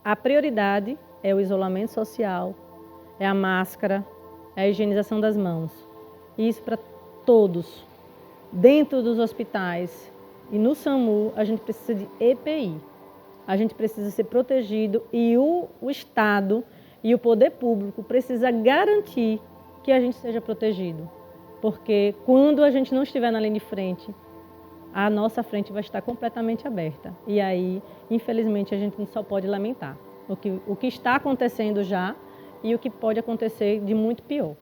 a prioridade é o isolamento social, é a máscara, é a higienização das mãos. Isso para todos. Dentro dos hospitais e no SAMU, a gente precisa de EPI. A gente precisa ser protegido e o Estado e o poder público precisa garantir que a gente seja protegido. Porque quando a gente não estiver na linha de frente, a nossa frente vai estar completamente aberta. E aí, infelizmente, a gente só pode lamentar o que está acontecendo já e o que pode acontecer de muito pior.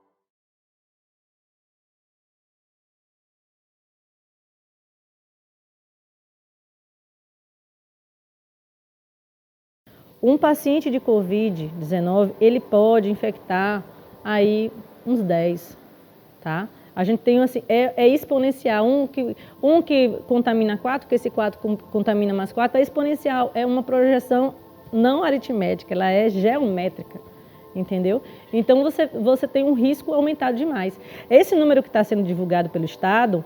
Um paciente de Covid-19, ele pode infectar aí uns 10, tá? A gente tem assim, é exponencial, um que contamina 4, que esse 4 contamina mais 4, é exponencial, é uma projeção não aritmética, ela é geométrica, entendeu? Então você tem um risco aumentado demais. Esse número que está sendo divulgado pelo Estado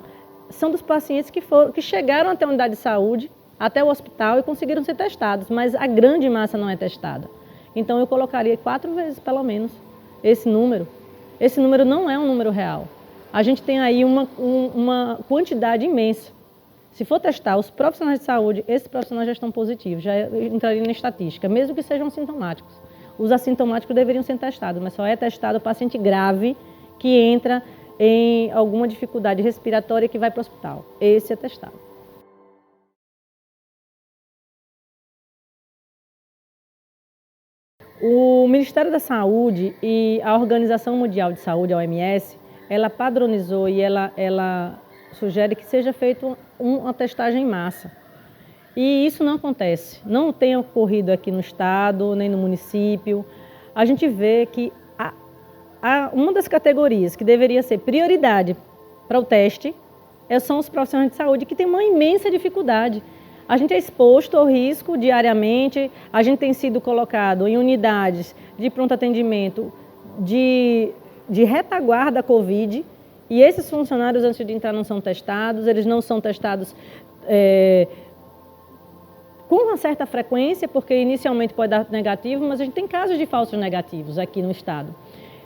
são dos pacientes que chegaram até a unidade de saúde, até o hospital e conseguiram ser testados, mas a grande massa não é testada. Então eu colocaria 4 vezes pelo menos esse número. Esse número não é um número real. A gente tem aí uma quantidade imensa. Se for testar os profissionais de saúde, esses profissionais já estão positivos, já entrariam na estatística, mesmo que sejam sintomáticos. Os assintomáticos deveriam ser testados, mas só é testado o paciente grave que entra em alguma dificuldade respiratória e que vai para o hospital. Esse é testado. O Ministério da Saúde e a Organização Mundial de Saúde, a OMS, ela padronizou e ela sugere que seja feita uma testagem em massa. E isso não acontece, não tem ocorrido aqui no estado, nem no município. A gente vê que uma das categorias que deveria ser prioridade para o teste são os profissionais de saúde, que têm uma imensa dificuldade. A gente é exposto ao risco diariamente, a gente tem sido colocado em unidades de pronto atendimento de retaguarda Covid, e esses funcionários, antes de entrar, não são testados, eles não são testados com uma certa frequência, porque inicialmente pode dar negativo, mas a gente tem casos de falsos negativos aqui no estado,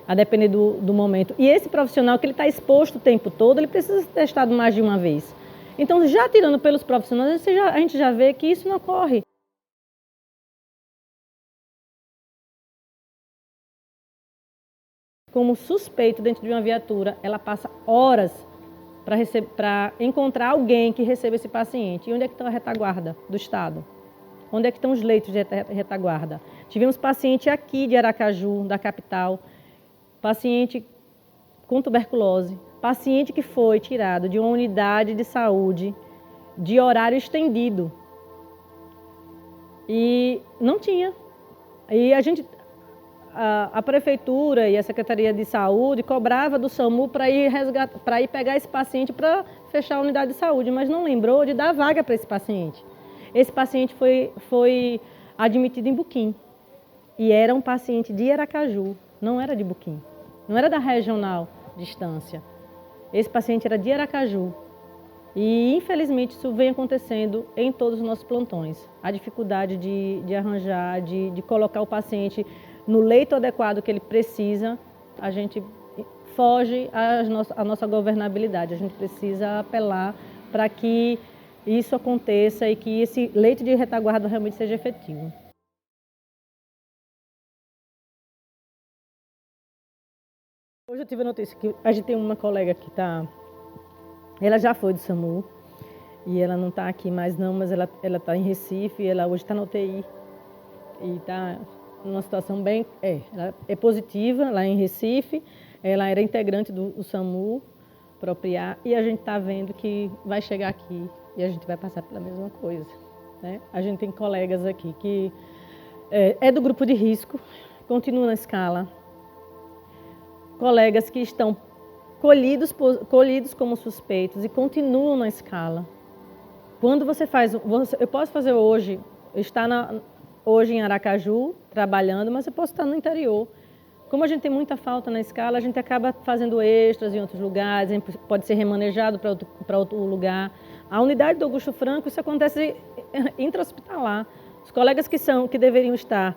a depender do momento. E esse profissional que ele está exposto o tempo todo, ele precisa ser testado mais de uma vez. Então, já tirando pelos profissionais, a gente já vê que isso não ocorre. Como suspeito dentro de uma viatura, ela passa horas para encontrar alguém que receba esse paciente. E onde é que está a retaguarda do estado? Onde é que estão os leitos de retaguarda? Tivemos paciente aqui de Aracaju, da capital, paciente com tuberculose, paciente que foi tirado de uma unidade de saúde de horário estendido e não tinha. E a prefeitura e a Secretaria de Saúde cobrava do SAMU para ir pegar esse paciente para fechar a unidade de saúde, mas não lembrou de dar vaga para esse paciente. Esse paciente foi admitido em Buquim e era um paciente de Aracaju, não era de Buquim, não era da regional distância. Esse paciente era de Aracaju. E, infelizmente, isso vem acontecendo em todos os nossos plantões. A dificuldade de arranjar, de colocar o paciente no leito adequado que ele precisa, a gente foge à nossa governabilidade. A gente precisa apelar para que isso aconteça e que esse leito de retaguarda realmente seja efetivo. Hoje eu tive a notícia que a gente tem uma colega que ela já foi do SAMU e ela não está aqui mais não, mas ela está em Recife, ela hoje está na UTI e está numa situação ela é positiva lá em Recife, ela era integrante do SAMU Propriar e a gente está vendo que vai chegar aqui e a gente vai passar pela mesma coisa, né? A gente tem colegas aqui que é do grupo de risco, continua na escala, colegas que estão colhidos como suspeitos e continuam na escala. Quando eu posso fazer hoje, hoje em Aracaju, trabalhando, mas eu posso estar no interior. Como a gente tem muita falta na escala, a gente acaba fazendo extras em outros lugares, pode ser remanejado para outro lugar. A unidade do Augusto Franco, isso acontece intra-hospitalar. Os colegas que deveriam estar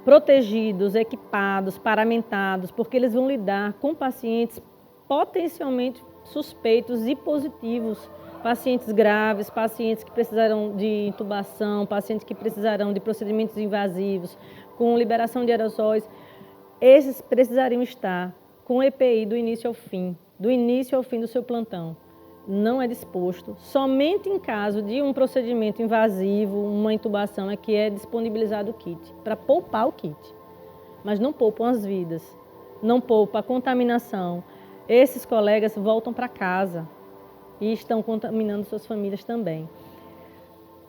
protegidos, equipados, paramentados, porque eles vão lidar com pacientes potencialmente suspeitos e positivos, pacientes graves, pacientes que precisarão de intubação, pacientes que precisarão de procedimentos invasivos, com liberação de aerossóis. Esses precisariam estar com EPI do início ao fim do seu plantão. Não é disposto. Somente em caso de um procedimento invasivo, uma intubação, é que é disponibilizado o kit, para poupar o kit. Mas não poupam as vidas, não poupa a contaminação. Esses colegas voltam para casa e estão contaminando suas famílias também.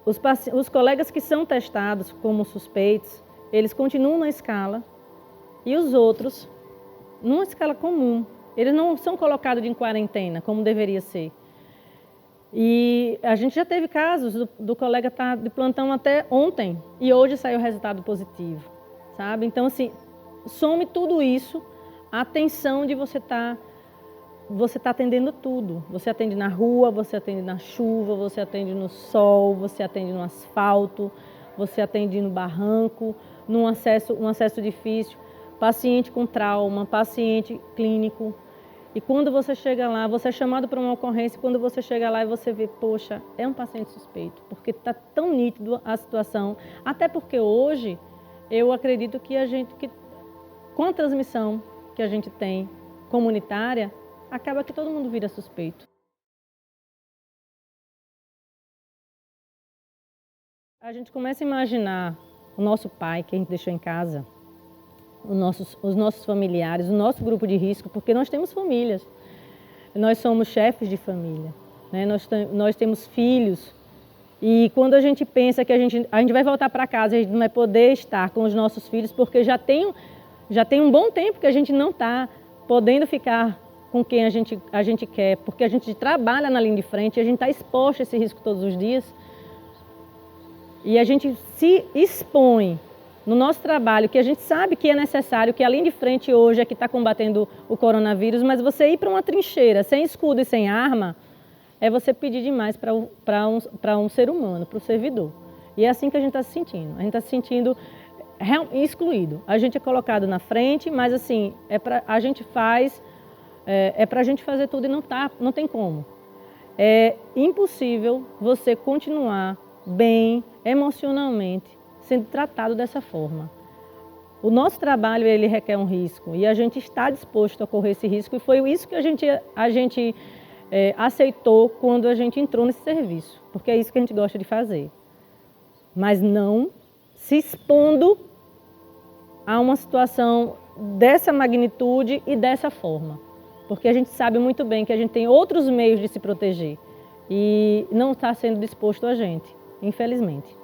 Os colegas que são testados como suspeitos, eles continuam na escala e os outros, numa escala comum. Eles não são colocados em quarentena, como deveria ser. E a gente já teve casos do colega estar de plantão até ontem e hoje saiu o resultado positivo, sabe? Então, assim, some tudo isso, a atenção de você tá atendendo tudo. Você atende na rua, você atende na chuva, você atende no sol, você atende no asfalto, você atende no barranco, um acesso difícil, paciente com trauma, paciente clínico. E quando você chega lá, você é chamado para uma ocorrência, quando você chega lá e você vê, poxa, é um paciente suspeito, porque está tão nítido a situação. Até porque hoje, eu acredito que com a transmissão que a gente tem comunitária, acaba que todo mundo vira suspeito. A gente começa a imaginar o nosso pai, que a gente deixou em casa, os nossos familiares, o nosso grupo de risco, porque nós temos famílias, nós somos chefes de família, né? Nós temos filhos, e quando a gente pensa que a gente vai voltar para casa, a gente não vai poder estar com os nossos filhos, porque já tem um bom tempo que a gente não está podendo ficar com quem a gente quer, porque a gente trabalha na linha de frente, a gente está exposto a esse risco todos os dias, e a gente se expõe no nosso trabalho, que a gente sabe que é necessário, que a linha de frente hoje é que está combatendo o coronavírus, mas você ir para uma trincheira sem escudo e sem arma, é você pedir demais para um ser humano, para o servidor. E é assim que a gente está se sentindo. A gente está se sentindo excluído. A gente é colocado na frente, mas assim, a gente faz, é para a gente fazer tudo e não tem como. É impossível você continuar bem emocionalmente sendo tratado dessa forma. O nosso trabalho, ele requer um risco e a gente está disposto a correr esse risco, e foi isso que a gente aceitou quando a gente entrou nesse serviço, porque é isso que a gente gosta de fazer. Mas não se expondo a uma situação dessa magnitude e dessa forma, porque a gente sabe muito bem que a gente tem outros meios de se proteger e não está sendo disposto a gente, infelizmente.